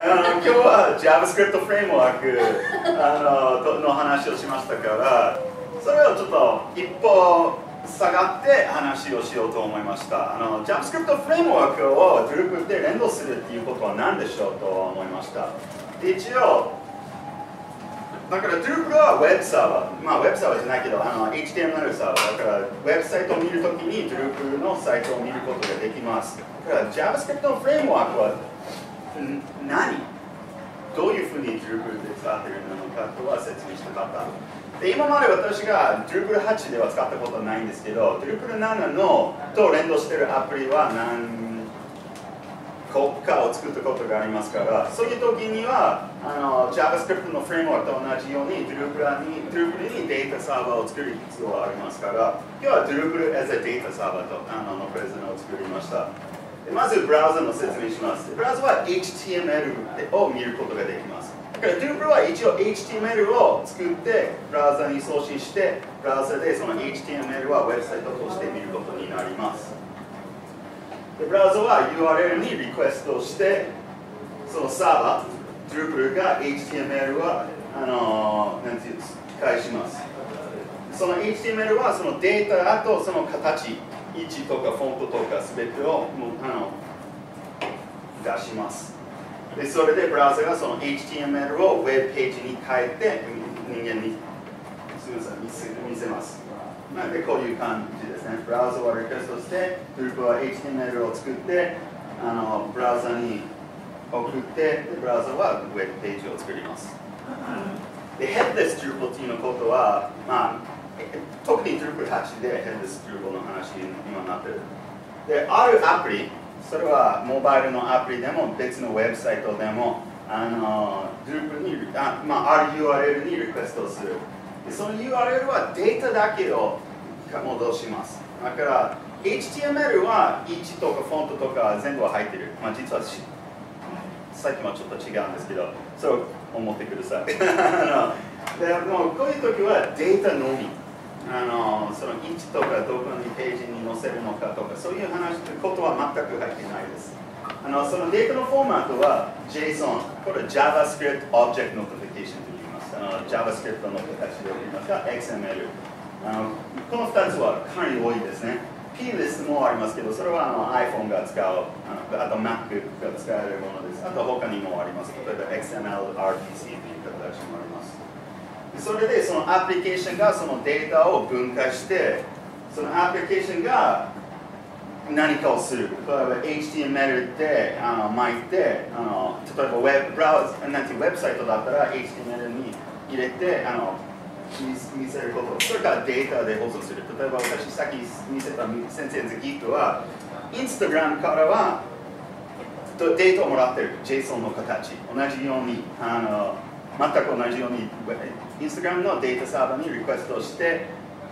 今日は JavaScript フレームワークの話をしましたから、それをちょっと一歩下がって話をしようと思いました。JavaScript フレームワークを Drupal で連動するっていうことは何でしょうと思いました。一応、だから Drupal は Web サーバー、まあ Web サーバーじゃないけどHTML サーバーだから、ウェブサイトを見るときに Drupal のサイトを見ることができます。だから JavaScript のフレームワークはどういうふうに Drupal で使っているのかとは説明したかった。で今まで私が Drupal 8では使ったことはないんですけど、Drupal 7のと連動しているアプリは何個かを作ったことがありますから、そういう時にはJavaScript のフレームワークと同じように Drupal にデータサーバーを作る必要がありますから、今日は Drupal as a Data Server とのプレゼンを作りました。まずブラウザの説明します。ブラウザは HTML を見ることができます。だから Drupal は一応 HTML を作ってブラウザに送信して、ブラウザでその HTML はウェブサイトとして見ることになります。でブラウザは URL にリクエストをして、そのサーバー、Drupal が HTML はなんていうんです返します。その HTML はそのデータとその形、位置とかフォントとかすべてを出します。でそれでブラウザがその HTML をウェブページに変えて人間に見せます。でこういう感じですね。ブラウザはリクエストして、Drupal は HTML を作って、ブラウザに送って、でブラウザはウェブページを作ります。で、Headless Drupal ということは、特に Drupal 8で Headless Drupal の話に今なってる。で、あるアプリ、それはモバイルのアプリでも別のウェブサイトでも、Drupal にある URL にリクエストをする。でその URL はデータだけを戻します。だから HTML は位置とかフォントとか全部入ってる。実はさっきもちょっと違うんですけど、そう思ってください。でもこういう時はデータのみ。その位置とかどこにページに載せるのかとか、そういうことは全く入ってないです。そのデータのフォーマットは JSON、これは JavaScript Object Notification と言います。JavaScript の形で言いますが、XML。この2つはかなり多いですね。plist もありますけど、それはiPhone が使う、あと Mac が使えるものです。あと他にもあります。例えば XML、RPC という形もあります。それでそのアプリケーションがそのデータを分解して、そのアプリケーションが何かをする。例えば HTML で巻いて、例えばウェブサイトだったら HTML に入れて見せること。それからデータで保存する。例えば私さっき見せた先生のGitは、Instagram からはデータをもらってる。JSON の形。同じように、全く同じように、Instagram のデータサーバーにリクエストをして、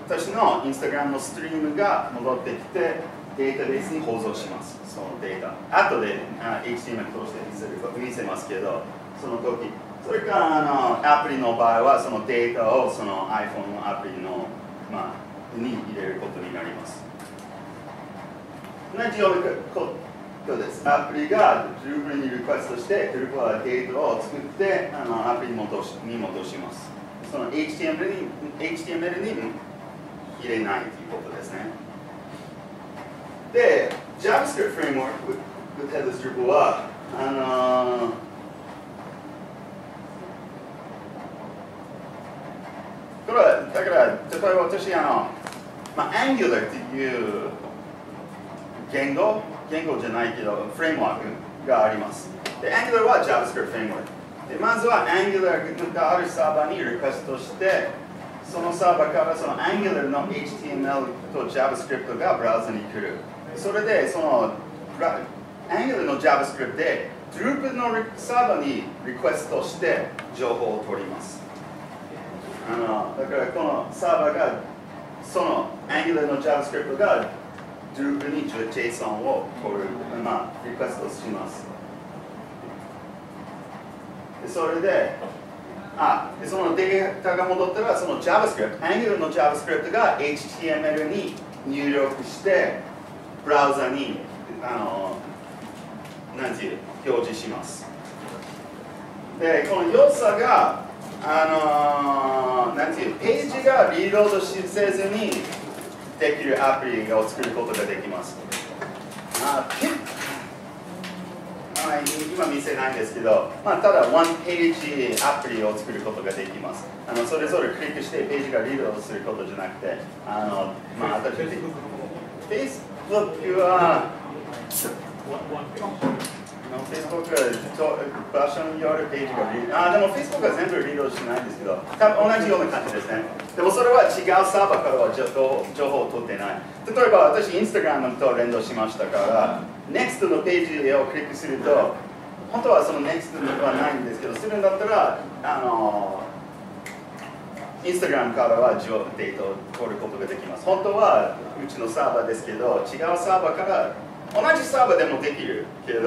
私の Instagram のストリームが戻ってきて、データベースに保存します。そのデータ。後でHTML 通して見せますけど、その時。それからアプリの場合は、そのデータをその iPhone のアプリの、に入れることになります。同じようなことです。アプリが Drupal にリクエストして、Drupal はデータを作って、アプリに戻します。その HTML に入れないということですね。で、JavaScript Framework with Headless Drupal は、これは、だから、例えば私、Angular っていう言語じゃないけど、フレームワークがあります。で、Angular は JavaScript フレームワーク。で、まずは Angular があるサーバーにリクエストして、そのサーバーからその Angular の HTML と JavaScript がブラウザに来る。それで、その Angular の JavaScript で Drupal のサーバーにリクエストして情報を取ります。だからこのサーバーがその Angular の JavaScript が Drupal に JSON を取る、リクエストします。でそれで、そのデータが戻ったら、その JavaScript、Angular の JavaScript が HTML に入力して、ブラウザになんていう表示します。で、この良さが、なんていう、ページがリロードせずにできるアプリを作ることができます。今見せないんですけど、ただワンページアプリを作ることができます。それぞれクリックしてページがリロードすることじゃなくて、私たち Facebook は場所によるページがでも Facebook は全部リロードしないんですけど、同じような感じですね。でもそれは違うサーバーからは情報を取ってない。例えば私、Instagram と連動しましたから、NEXT のページをクリックすると、本当はその NEXT はないんですけど、するんだったら、Instagram からはデータを取ることができます。本当はうちのサーバーですけど、違うサーバーから、同じサーバーでもできるけど、違う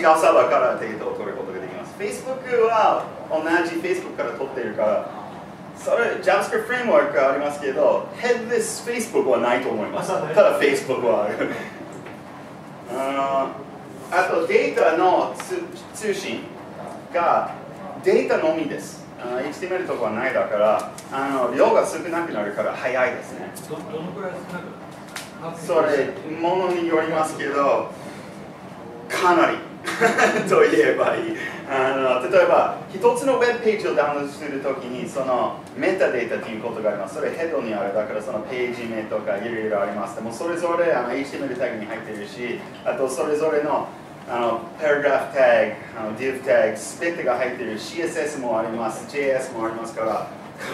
サーバーからデータを取ることができます。Facebook は同じ Facebook から取っているから、それ JavaScript フレームワークがありますけど、Headless Facebook はないと思います。ただ Facebook はある。あとデータの通信がデータのみです。HTML とかはないだから、量が少なくなるから早いですね。どのくらい少なくなる？それ、ものによりますけど、かなりと言えばいい。例えば、一つのウェブページをダウンロードするときに、そのメタデータということがあります。それヘッドにある。だからそのページ名とかいろいろあります。でもそれぞれHTML タグに入っているし、あとそれぞれのパラグラフタグ、div タグ、すべてが入っている。CSS もあります。JS もありますから、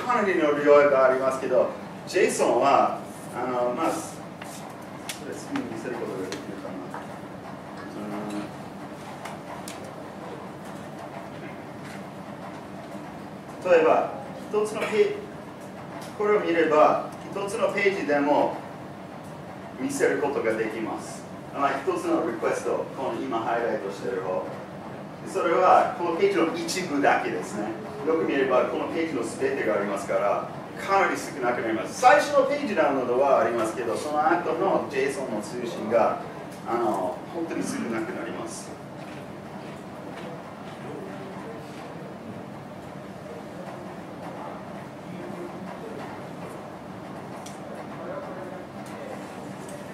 かなりの量がありますけど、JSON は、見せることができるかな。例えば、一つのこれを見れば、一つのページでも見せることができます。一つのリクエスト、この今ハイライトしている方。それはこのページの一部だけですね。よく見れば、このページのすべてがありますから、かなり少なくなります。最初のページダウンロードはありますけど、その後の JSON の通信が本当に少なくなります。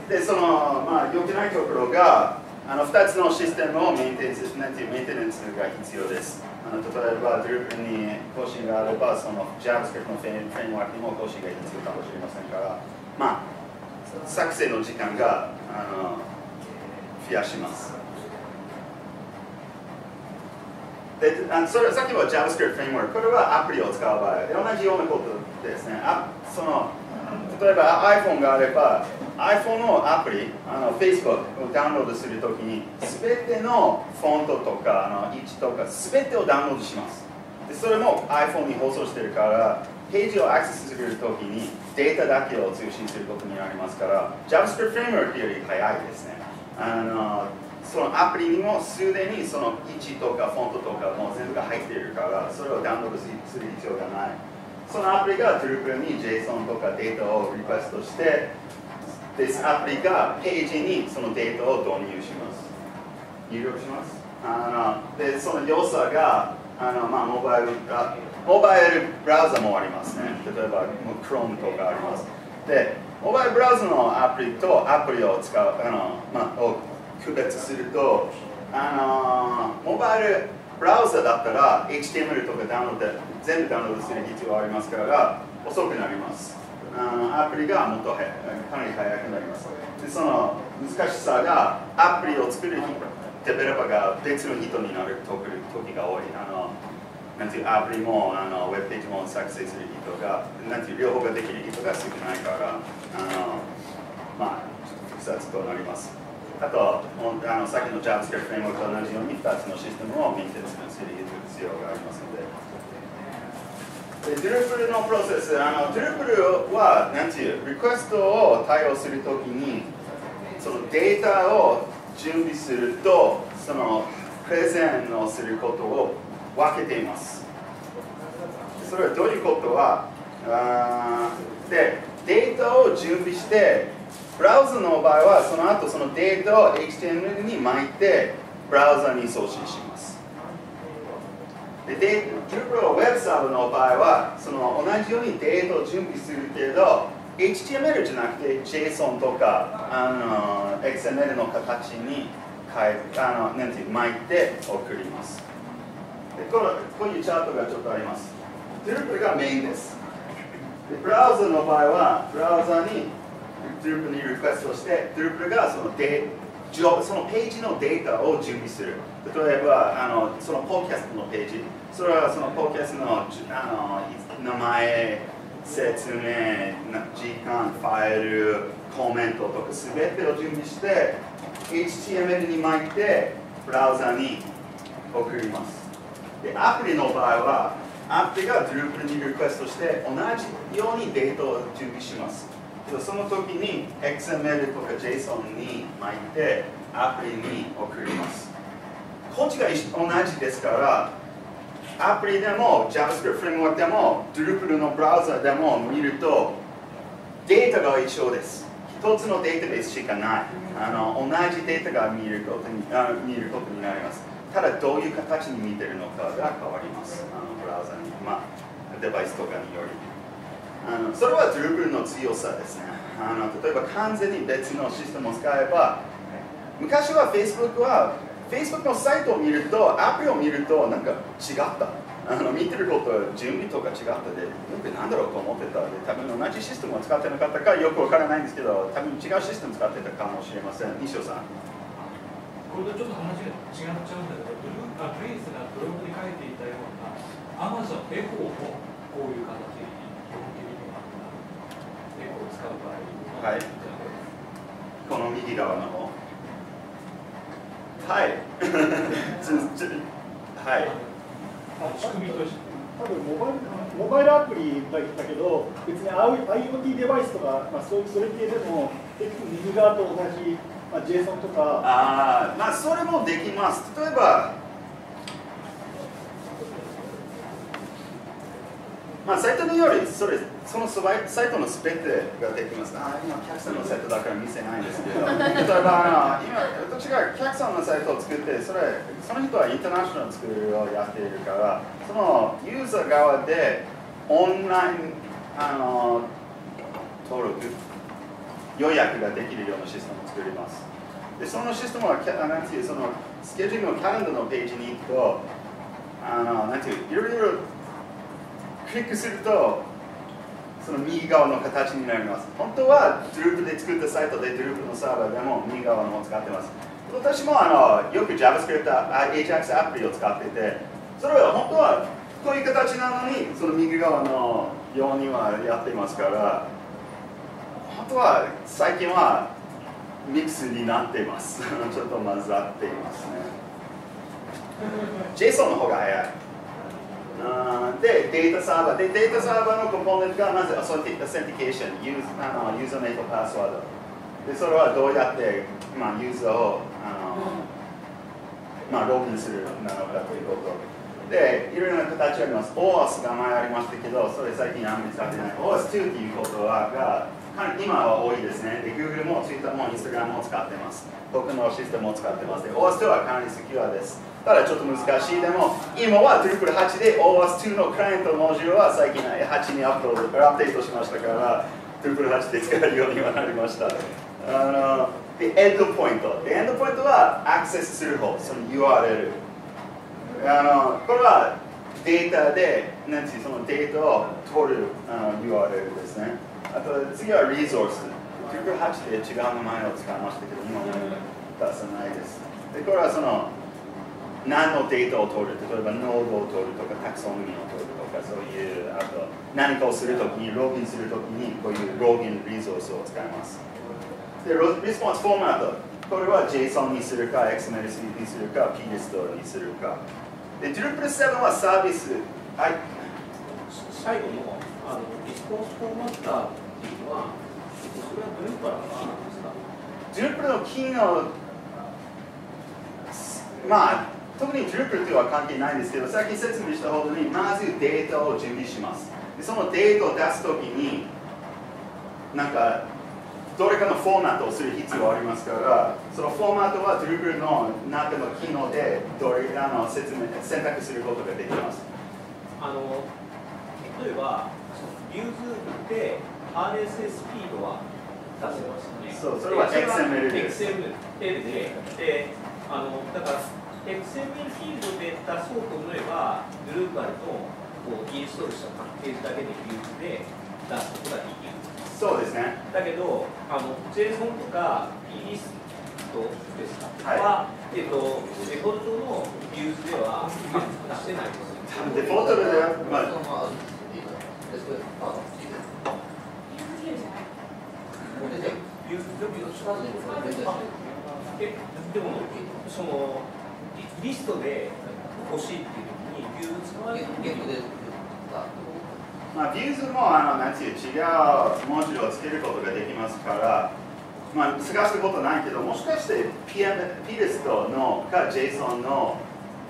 で、その良くないところが、2つのシステムをメンテナンスが必要です。例えば、Drupal に更新があれば、その JavaScript のフレームワークにも更新が必要かもしれませんから、作成の時間が増やします。で、さっきは JavaScript フレームワーク、これはアプリを使う場合、同じようなことですね。例えば iPhone があれば、iPhone のアプリ、Facebook をダウンロードするときに、すべてのフォントとか位置とか、すべてをダウンロードします。でそれも iPhone に放送しているから、ページをアクセスするときにデータだけを通信することになりますから、JavaScript フレームワークより早いですね。そのアプリにもすでにその位置とかフォントとかも全部が入っているから、それをダウンロードする必要がない。そのアプリが Drupal に JSON とかデータをリクエストして、でアプリがページにそのデータを導入します。入力します。でその良さがモバイルブラウザもありますね。例えば Chrome とかあります。でモバイルブラウザのアプリとアプリを使うを区別するとモバイルブラウザだったら HTML とか全部ダウンロードする必要がありますから遅くなります。アプリがもっとかなり速くなります。でその難しさがアプリを作るデベロッパーが別の人になる時が多い。なんていうアプリもウェブページも作成する人がなんていう両方ができる人が少ないからちょっと複雑となります。あとさっきの JavaScript フレームワークと同じように2つのシステムをメンテナンスする必要がありますので。Drupal のプロセス、Drupal はなんていうリクエストを対応するときにそのデータを準備するとそのプレゼンをすることを分けています。それはどういうことはでデータを準備してブラウザの場合はその後そのデータを HTML に巻いてブラウザに送信します。で、Drupal は Web サーバーの場合は、その同じようにデータを準備するけど、HTML じゃなくて JSON とかXML の形になんていう巻いて送ります。でこういうチャートがちょっとあります。Drupal がメインです。でブラウザの場合は、ブラウザに Drupal にリクエストして、Drupal がそのページのデータを準備する。例えばそのポッドキャストのページ、それはそのポッドキャストの名前、説明、時間、ファイル、コメントとかすべてを準備して、HTML に巻いて、ブラウザに送ります。で、アプリの場合は、アプリが Drupal にリクエストして、同じようにデータを準備します。その時に XML とか JSON に巻いて、アプリに送ります。こっちが同じですから、アプリでも JavaScript フレームワークでも Drupal のブラウザでも見るとデータが一緒です。一つのデータベースしかない。同じデータが見ることになります。ただどういう形に見てるのかが変わります。ブラウザに、デバイスとかにより。それは Drupal の強さですね。例えば完全に別のシステムを使えば、昔は Facebook のサイトを見ると、アプリを見ると、なんか違った。見てること、準備とか違ったで、なんだろうと思ってたで、多分同じシステムを使ってなかったかよくわからないんですけど、多分違うシステムを使ってたかもしれません。西尾さん。これとちょっと話が違っちゃうんだけど、プリンスがブログに書いていたような、Amazon エコーもこういう形に基本的にはエコーを使う場合、はい。この右側の方。はい。はい。仕組みとして。多分モバイルアプリだったけど、別に IoT デバイスとか、それ系でも、結局右側と同じ、JSON とか。それもできます。例えば、サイトによりそのサイトのすべてができます。今、キャクさんのサイトだから見せないんですけど、例えば今、私がキャクさんのサイトを作って、その人はインターナショナル作るをやっているから、そのユーザー側でオンライン登録、予約ができるようなシステムを作ります。で、そのシステムはそのスケジュールのカレンダーのページに行くと、いろいろクリックすると、その右側の形になります。本当は Drupal で作ったサイトで Drupal のサーバーでも右側の方を使ってます。私もよく JavaScript、Ajax アプリを使ってて、それは本当はこういう形なのに、その右側のようにはやっていますから、本当は最近はミックスになっています。ちょっと混ざっていますね。JSON の方が早い。で、データサーバーのコンポーネントがまずアセンティケーション、ユーザーネームとパスワード。で、それはどうやって、ユーザーをログインするなのかということ。で、いろいろな形あります。OAuth が前ありましたけど、それ最近あんまり使ってない。OAuth2 ということが今は多いですね。で、Google も Twitter も Instagram も使ってます。僕のシステムを使ってます。で、OAuth2 はかなりセキュアです。ただちょっと難しい。でも、今は Drupal 8で OAuth2 のクライアントモジュールは最近8にアップデートしましたから、Drupal 8で使えるようにはなりました。で、エンドポイント。で、エンドポイントはアクセスする方、その URL。これはデータで、そのデータを取るURL ですね。あと次はリソース。Drupal 8で違う名前を使いましたけど、今も出さないです。で、これはその何のデータを取る、例えばノードを取るとか、タクソノミーを取るとか、そういう、あと何かをするときに、ログインするときに、こういうログインリソースを使います。で、リスポンスフォーマット。これは JSON にするか、XML にするか、PList にするか。で、Drupal 7はサービス。はい。最後のリスポンスフォーマッターっていうのは、それはどういうからなんですか？ Drupal の機能、特に Drupal とは関係ないんですけど、さっき説明したほどに、まずデータを準備します。でそのデータを出すときに、どれかのフォーマットをする必要がありますから、そのフォーマットは Drupal の中の機能で選択することができます。例えば、ビューズで RSS フィードは出せますよね。そう、それは XML です。XML で、だから XML フィードで出そうと思えば、Drupal のインストールしたパッケージだけでビューズで出すことができる。そうですね。だけど、JSON とか PList ですか、はい、は、デフォルトのビューズでは出してないです。デフォルトでは、でも、そのリストで欲しいっていう時にビューズ使われるビューズもなんていう違う文字をつけることができますから、探すことないけど、もしかして PList のか JSON の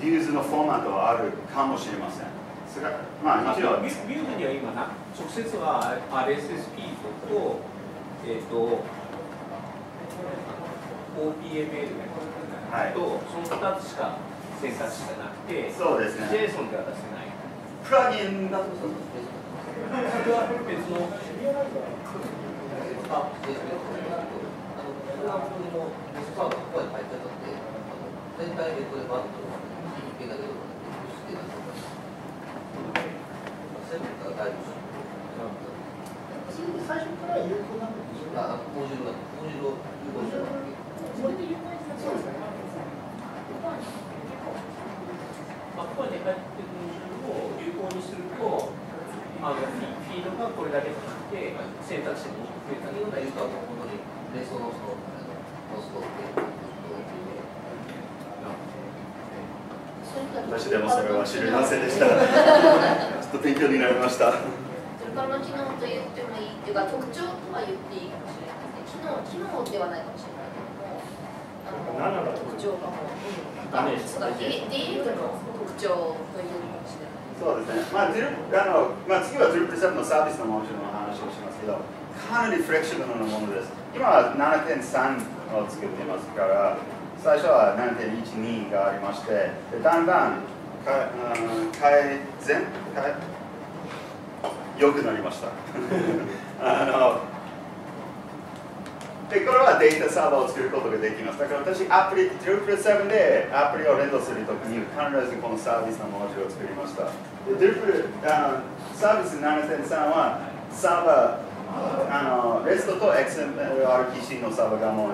ビューズのフォーマットはあるかもしれません。ビューズには今直接は RSS フィードと、OPML と、その2つしか選択肢がなくて、そうですね。JSON では出せない。プラギンだとそれは別の。全体でこれバッと一見だけど、最初から有効なんですか？モジュールを有効にしてそれで有効にそうですね。ここに入ってくるモジュールを有効にすると、フィードがこれだけじゃなくて、選択肢も増えたりとかいうか、本当にレソのポストって私でもそれは知りませんでした。ちょっと勉強になりました。それから機能と言ってもいいっていうか、特徴とは言っていいかもしれないですね。機能ではないかもしれないけども、特徴かも。DF の特徴というかもしれない。そうですね。次は Drupal 7のサービスのモジュールの話をしますけど、かなりフレキシブルなものです。今は 7.3 を作っていますから、最初は 7.12 がありまして、だんだん良くなりました。で、これはデータサーバーを作ることができます。だから私、Drupal 7でアプリを連動するときに必ずこのサービスのモジュールを作りました。で、Drupal サービス 7.3 はサーバー、REST と XML/RPC のサーバーがもう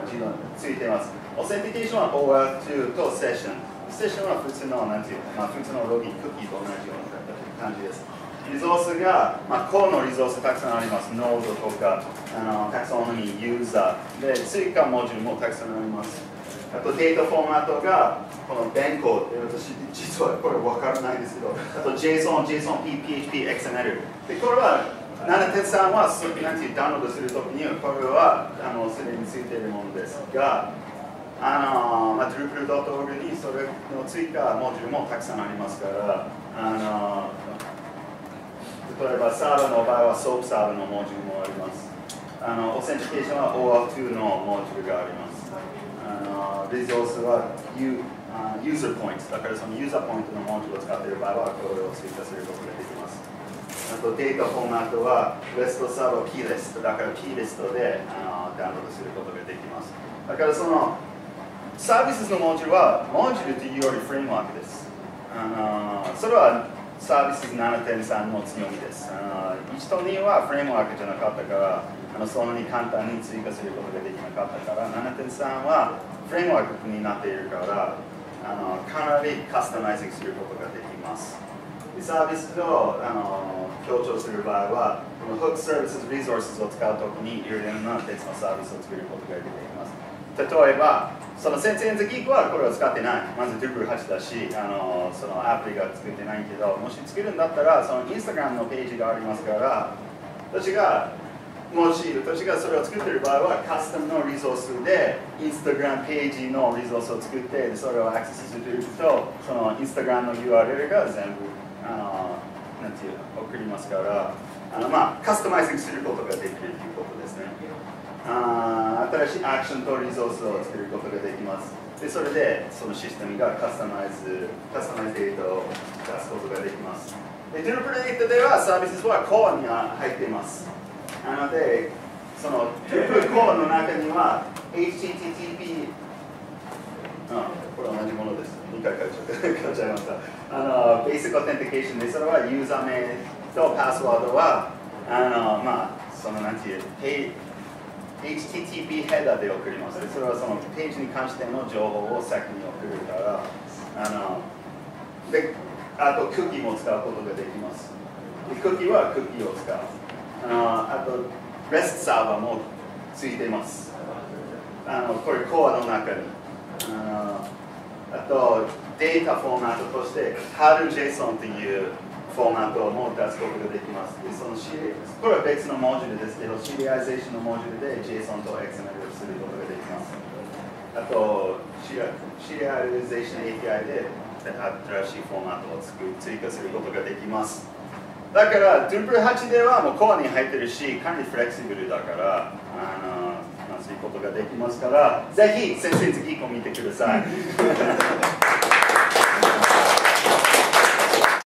ついています。オーセンティケーションは OAuth2 とセッション。セッションは普通のロギン、クッキーと同じような感じです。リゾースが、コアのリゾースたくさんあります。ノードとか、タクソノミー、ユーザー。で、追加モジュールもたくさんあります。あと、データフォーマットが、この弁コード。私、実はこれ分からないですけど、あと JSON、PHP、XML。で、これは、7.3 はダウンロードするときに、これはすでについているものですが、Drupal.org にそれの追加モジュールもたくさんありますから、例えばサーバーの場合は SOAP サーバーのモジュールもあります。オーセンティケーションは OAuth2 のモジュールがあります。リゾースはユーザーポイント。だからそのユーザーポイントのモジュールを使っている場合はこれを追加することができます。あとデータフォーマットは REST サーバー PList。だから PList でダウンロードすることができます。だからそのサービスのモジュールはモジュールというよりフレームワークです。それはサービス 7.3 の強みです。1と2はフレームワークじゃなかったから、そんなに簡単に追加することができなかったから、7.3 はフレームワークになっているから、かなりカスタマイズすることができます。サービスを強調する場合は、この Hook Services Resources を使うときにいろいろな別のサービスを作ることができます。例えば、そのセンセンズギークはこれを使ってない。まず Drupal 8だし、そのアプリが作ってないけど、もし作るんだったら、その Instagram のページがありますから、私がそれを作っている場合は、カスタムのリソースで Instagram ページのリソースを作って、それをアクセスすると、その Instagram の URL が全部送りますから、カスタマイズすることができるということですね。新しいアクションとリソースを作ることができます。でそれでそのシステムがカスタマイズデータを出すことができます。で Drupal 8ではサービスはコアに入っています。なのでその Drupal コアの中には HTTP これは同じものです。2回買っちゃいました。Basic Authentication でそれはユーザー名とパスワードはそのなんていう HTTP ヘダーで送ります。それはそのページに関しての情報を先に送るからであとクッキーも使うことができます。クッキーはクッキーを使う。あと REST サーバーもついています。これコアの中にあとデータフォーマットとしてHARJSON というフォーマットをも出すことができます。でこれは別のモジュールですけど、シリアリゼーションのモジュールで JSON と XML をすることができます。あと、シリアリゼーション API で新しいフォーマットを追加することができます。だから、Drupal 8ではもうコアに入ってるし、かなりフレキシブルだから、そういうことができますから、ぜひ先生次以降見てください。